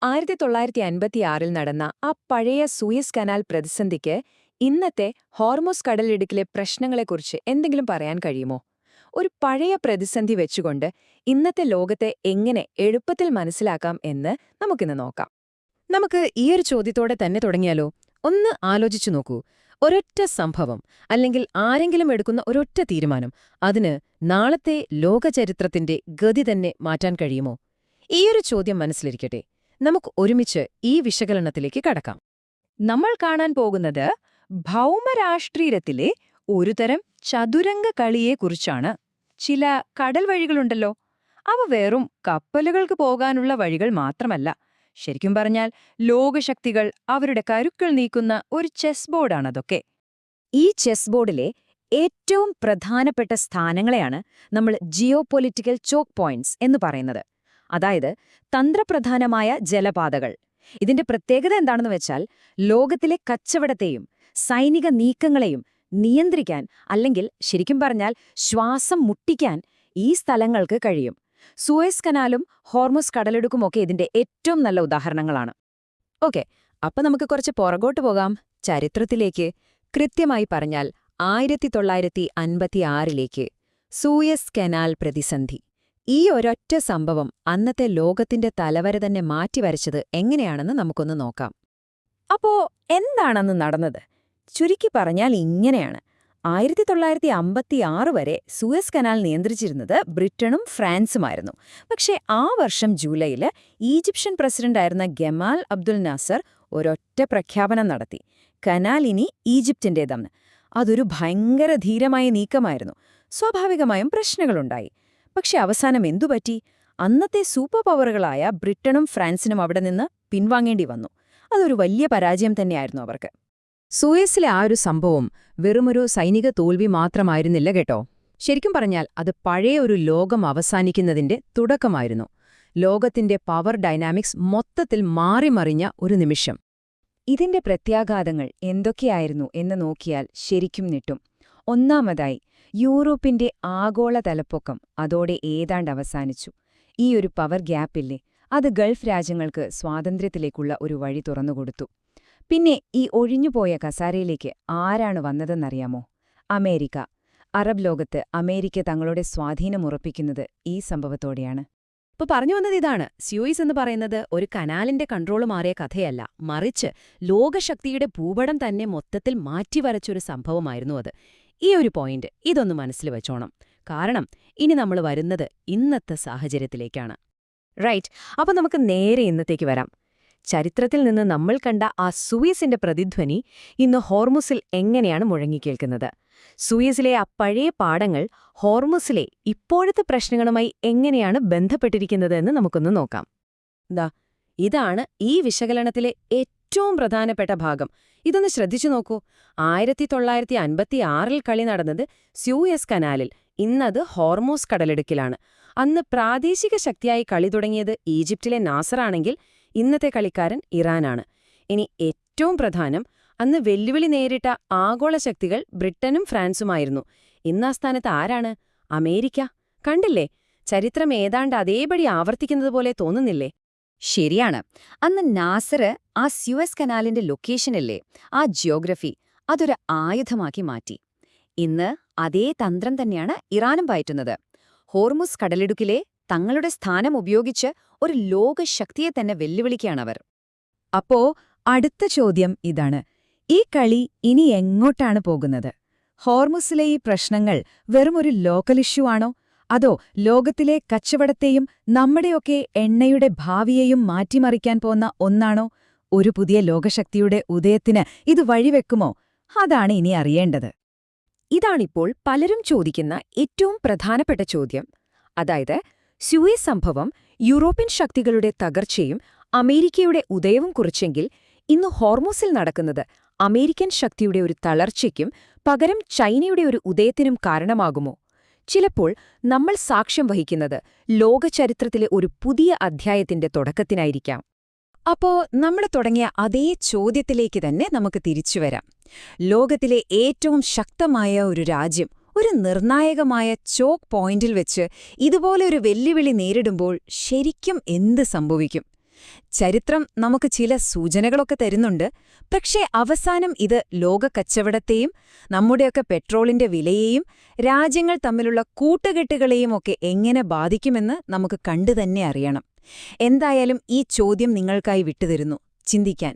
1956 നടന്ന ആ പഴയ സൂയസ് കനാൽ പ്രതിസന്ധിക്ക് ഇന്നത്തെ ഹോർമുസ് കടലിടുക്കിലെ പ്രശ്നങ്ങളെക്കുറിച്ച് എന്തെങ്കിലും പറയാൻ കഴിയുമോ? ഒരു പഴയ പ്രതിസന്ധി വെച്ചുകൊണ്ട് ഇന്നത്തെ ലോകത്തെ എങ്ങനെ എളുപ്പത്തിൽ മനസ്സിലാക്കാം എന്ന് നമുക്കിന്ന് നോക്കാം. നമുക്ക് ഈയൊരു ചോദ്യത്തോടെ തന്നെ തുടങ്ങിയാലോ? ഒന്ന് ആലോചിച്ചു നോക്കൂ. ഒരൊറ്റ സംഭവം അല്ലെങ്കിൽ ആരെങ്കിലും എടുക്കുന്ന ഒരൊറ്റ തീരുമാനം അതിന് നാളത്തെ ലോകചരിത്രത്തിന്റെ ഗതി തന്നെ മാറ്റാൻ കഴിയുമോ? ഈയൊരു ചോദ്യം മനസ്സിലിരിക്കട്ടെ. നമുക്ക് ഒരുമിച്ച് ഈ വിശകലനത്തിലേക്ക് കടക്കാം. നമ്മൾ കാണാൻ പോകുന്നത് ഭൗമരാഷ്ട്രീയത്തിലെ ഒരുതരം ചതുരംഗ കളിയെക്കുറിച്ചാണ്. ചില കടൽ വഴികളുണ്ടല്ലോ, അവ വെറും കപ്പലുകൾക്ക് പോകാനുള്ള വഴികൾ മാത്രമല്ല. ശരിക്കും പറഞ്ഞാൽ ലോകശക്തികൾ അവരുടെ കരുക്കൾ നീക്കുന്ന ഒരു ചെസ് ബോർഡാണതൊക്കെ. ഈ ചെസ് ബോർഡിലെ ഏറ്റവും പ്രധാനപ്പെട്ട സ്ഥാനങ്ങളെയാണ് നമ്മൾ ജിയോപൊളിറ്റിക്കൽ ചോക്ക് പോയിന്റ്സ് എന്ന് പറയുന്നത്. അതായത് തന്ത്രപ്രധാനമായ ജലപാതകൾ. ഇതിന്റെ പ്രത്യേകത എന്താണെന്ന് വെച്ചാൽ ലോകത്തിലെ കച്ചവടത്തെയും സൈനിക നീക്കങ്ങളെയും നിയന്ത്രിക്കാൻ അല്ലെങ്കിൽ ശരിക്കും പറഞ്ഞാൽ ശ്വാസം മുട്ടിക്കാൻ ഈ സ്ഥലങ്ങൾക്ക് കഴിയും. സൂയസ് കനാലും ഹോർമുസ് കടലിടുക്കുമൊക്കെ ഇതിന്റെ ഏറ്റവും നല്ല ഉദാഹരണങ്ങളാണ്. ഓക്കെ, അപ്പൊ നമുക്ക് കുറച്ച് പുറകോട്ട് പോകാം, ചരിത്രത്തിലേക്ക്. കൃത്യമായി പറഞ്ഞാൽ 1956 സൂയസ് കനാൽ പ്രതിസന്ധി. ഈ ഒരൊറ്റ സംഭവം അന്നത്തെ ലോകത്തിന്റെ തലവര തന്നെ മാറ്റിവരച്ചത് എങ്ങനെയാണെന്ന് നമുക്കൊന്ന് നോക്കാം. അപ്പോ എന്താണെന്ന് നടന്നത്? ചുരുക്കി പറഞ്ഞാൽ ഇങ്ങനെയാണ്. 1956 വരെ സൂയസ് കനാൽ നിയന്ത്രിച്ചിരുന്നത് ബ്രിട്ടനും ഫ്രാൻസുമായിരുന്നു. പക്ഷേ ആ വർഷം ജൂലൈയിൽ ഈജിപ്ഷ്യൻ പ്രസിഡന്റായിരുന്ന ഗമാൽ അബ്ദുൽ നാസർ ഒരൊറ്റ പ്രഖ്യാപനം നടത്തി. കനാൽ ഇനി ഈജിപ്തിന്റേതെന്ന്. അതൊരു ഭയങ്കര ധീരമായ നീക്കമായിരുന്നു. സ്വാഭാവികമായും പ്രശ്നങ്ങളുണ്ടായി. പക്ഷെ അവസാനം എന്തുപറ്റി? അന്നത്തെ സൂപ്പർ പവറുകളായ ബ്രിട്ടനും ഫ്രാൻസിനും അവിടെ നിന്ന് പിൻവാങ്ങേണ്ടി വന്നു. അതൊരു വലിയ പരാജയം തന്നെയായിരുന്നു അവർക്ക്. സൂയസിലെ ആ ഒരു സംഭവം വെറുമൊരു സൈനിക തോൽവി മാത്രമായിരുന്നില്ല കേട്ടോ. ശരിക്കും പറഞ്ഞാൽ അത് പഴയ ഒരു ലോകം അവസാനിക്കുന്നതിന്റെ തുടക്കമായിരുന്നു. ലോകത്തിന്റെ പവർ ഡൈനാമിക്സ് മൊത്തത്തിൽ മാറിമറിഞ്ഞ ഒരു നിമിഷം. ഇതിന്റെ പ്രത്യാഘാതങ്ങൾ എന്തൊക്കെയായിരുന്നു എന്ന് നോക്കിയാൽ ശരിക്കും ഞെട്ടും. ഒന്നാമതായി, യൂറോപ്പിന്റെ ആഗോള തലപ്പൊക്കം അതോടെ ഏതാണ്ട് അവസാനിച്ചു. ഈ ഒരു പവർ ഗ്യാപ്പില്ലേ, അത് ഗൾഫ് രാജ്യങ്ങൾക്ക് സ്വാതന്ത്ര്യത്തിലേക്കുള്ള ഒരു വഴി തുറന്നുകൊടുത്തു. പിന്നെ ഈ ഒഴിഞ്ഞുപോയ കസാരയിലേക്ക് ആരാണ് വന്നതെന്നറിയാമോ? അമേരിക്ക. അറബ് ലോകത്ത് അമേരിക്ക തങ്ങളുടെ സ്വാധീനമുറപ്പിക്കുന്നത് ഈ സംഭവത്തോടെയാണ്. ഇപ്പൊ പറഞ്ഞു വന്നത് ഇതാണ്. സ്യൂയിസ് എന്ന് പറയുന്നത് ഒരു കനാലിന്റെ കൺട്രോൾ മാറിയ കഥയല്ല, മറിച്ച് ലോകശക്തിയുടെ ഭൂപടം തന്നെ മൊത്തത്തിൽ മാറ്റിവരച്ചൊരു സംഭവമായിരുന്നു അത്. ഈ ഒരു പോയിന്റ് ഇതൊന്ന് മനസ്സിൽ വെച്ചോണം. കാരണം ഇനി നമ്മൾ വരുന്നത് ഇന്നത്തെ സാഹചര്യത്തിലേക്കാണ്. റൈറ്റ്. അപ്പൊ നമുക്ക് നേരെ ഇന്നത്തേക്ക് വരാം. ചരിത്രത്തിൽ നിന്ന് നമ്മൾ കണ്ട ആ സൂയസിന്റെ പ്രതിധ്വനി ഇന്ന് ഹോർമുസിൽ എങ്ങനെയാണ് മുഴങ്ങിക്കേൾക്കുന്നത്? സൂയസിലെ ആ പഴയ പാഠങ്ങൾ ഹോർമുസിലെ ഇപ്പോഴത്തെ പ്രശ്നങ്ങളുമായി എങ്ങനെയാണ് ബന്ധപ്പെട്ടിരിക്കുന്നതെന്ന് നമുക്കൊന്ന് നോക്കാം. ഇതാണ് ഈ വിശകലനത്തിലെ ഏറ്റവും പ്രധാനപ്പെട്ട ഭാഗം. ഇതൊന്ന് ശ്രദ്ധിച്ചു നോക്കൂ. 1956 കളി നടന്നത് സ്യൂയസ് കനാലിൽ, ഇന്നത് ഹോർമൂസ് കടലിടുക്കിലാണ്. അന്ന് പ്രാദേശിക ശക്തിയായി കളി തുടങ്ങിയത് ഈജിപ്തിലെ നാസറാണെങ്കിൽ ഇന്നത്തെ കളിക്കാരൻ ഇറാനാണ്. ഇനി ഏറ്റവും പ്രധാനം, അന്ന് വെല്ലുവിളി നേരിട്ട ആഗോള ശക്തികൾ ബ്രിട്ടനും ഫ്രാൻസുമായിരുന്നു. ഇന്നാ സ്ഥാനത്ത് ആരാണ്? അമേരിക്ക. കണ്ടില്ലേ? ചരിത്രം ഏതാണ്ട് അതേപടി ആവർത്തിക്കുന്നത് പോലെ തോന്നുന്നില്ലേ? ശരിയാണ്. അന്ന് നാസർ ആ സ്യൂയസ് കനാലിന്റെ ലൊക്കേഷനല്ലേ, ആ ജിയോഗ്രഫി, അതൊരു ആയുധമാക്കി മാറ്റി. ഇന്ന് അതേ തന്ത്രം തന്നെയാണ് ഇറാനും പയറ്റുന്നത്. ഹോർമുസ് കടലിടുക്കിലെ തങ്ങളുടെ സ്ഥാനം ഉപയോഗിച്ച് ഒരു ലോകശക്തിയെ തന്നെ വെല്ലുവിളിക്കുകയാണവർ. അപ്പോ അടുത്ത ചോദ്യം ഇതാണ്: ഈ കളി ഇനി എങ്ങോട്ടാണ് പോകുന്നത്? ഹോർമുസിലെ ഈ പ്രശ്നങ്ങൾ വെറുമൊരു ലോക്കൽ ഇഷ്യൂ ആണോ? അതോ ലോകത്തിലെ കച്ചവടത്തെയും നമ്മുടെയൊക്കെ എണ്ണയുടെ ഭാവിയെയും മാറ്റിമറിക്കാൻ പോന്ന ഒന്നാണോ? ഒരു പുതിയ ലോകശക്തിയുടെ ഉദയത്തിന് ഇത് വഴിവെക്കുമോ? അതാണ് ഇനി അറിയേണ്ടത്. ഇതാണിപ്പോൾ പലരും ചോദിക്കുന്ന ഏറ്റവും പ്രധാനപ്പെട്ട ചോദ്യം. അതായത്, സ്യൂയസ് സംഭവം യൂറോപ്യൻ ശക്തികളുടെ തകർച്ചയും അമേരിക്കയുടെ ഉദയവും കുറിച്ചെങ്കിൽ, ഇന്ന് ഹോർമുസിൽ നടക്കുന്നത് അമേരിക്കൻ ശക്തിയുടെ ഒരു തളർച്ചയ്ക്കും പകരം ചൈനയുടെ ഒരു ഉദയത്തിനും കാരണമാകുമോ? ചിലപ്പോൾ നമ്മൾ സാക്ഷ്യം വഹിക്കുന്നത് ലോകചരിത്രത്തിലെ ഒരു പുതിയ അധ്യായത്തിന്റെ തുടക്കത്തിനായിരിക്കാം. അപ്പോ നമ്മൾ തുടങ്ങിയ അതേ ചോദ്യത്തിലേക്ക് തന്നെ നമുക്ക് തിരിച്ചുവരാം. ലോകത്തിലെ ഏറ്റവും ശക്തമായ ഒരു രാജ്യം ഒരു നിർണായകമായ ചോക്ക് പോയിന്റിൽ വെച്ച് ഇതുപോലെ ഒരു വെല്ലുവിളി നേരിടുമ്പോൾ ശരിക്കും എന്ത് സംഭവിക്കും? ചരിത്രം നമുക്ക് ചില സൂചനകളൊക്കെ തരുന്നുണ്ട്, പക്ഷേ അവസാനം ഇത് ലോക കച്ചവടത്തെയും നമ്മുടെയൊക്കെ പെട്രോളിന്റെ വിലയെയും രാജ്യങ്ങൾ തമ്മിലുള്ള കൂട്ടുകെട്ടുകളെയും ഒക്കെ എങ്ങനെ ബാധിക്കുമെന്ന് നമുക്ക് കണ്ടുതന്നെ അറിയണം. എന്തായാലും ഈ ചോദ്യം നിങ്ങൾക്കായി വിട്ടുതരുന്നു ചിന്തിക്കാൻ.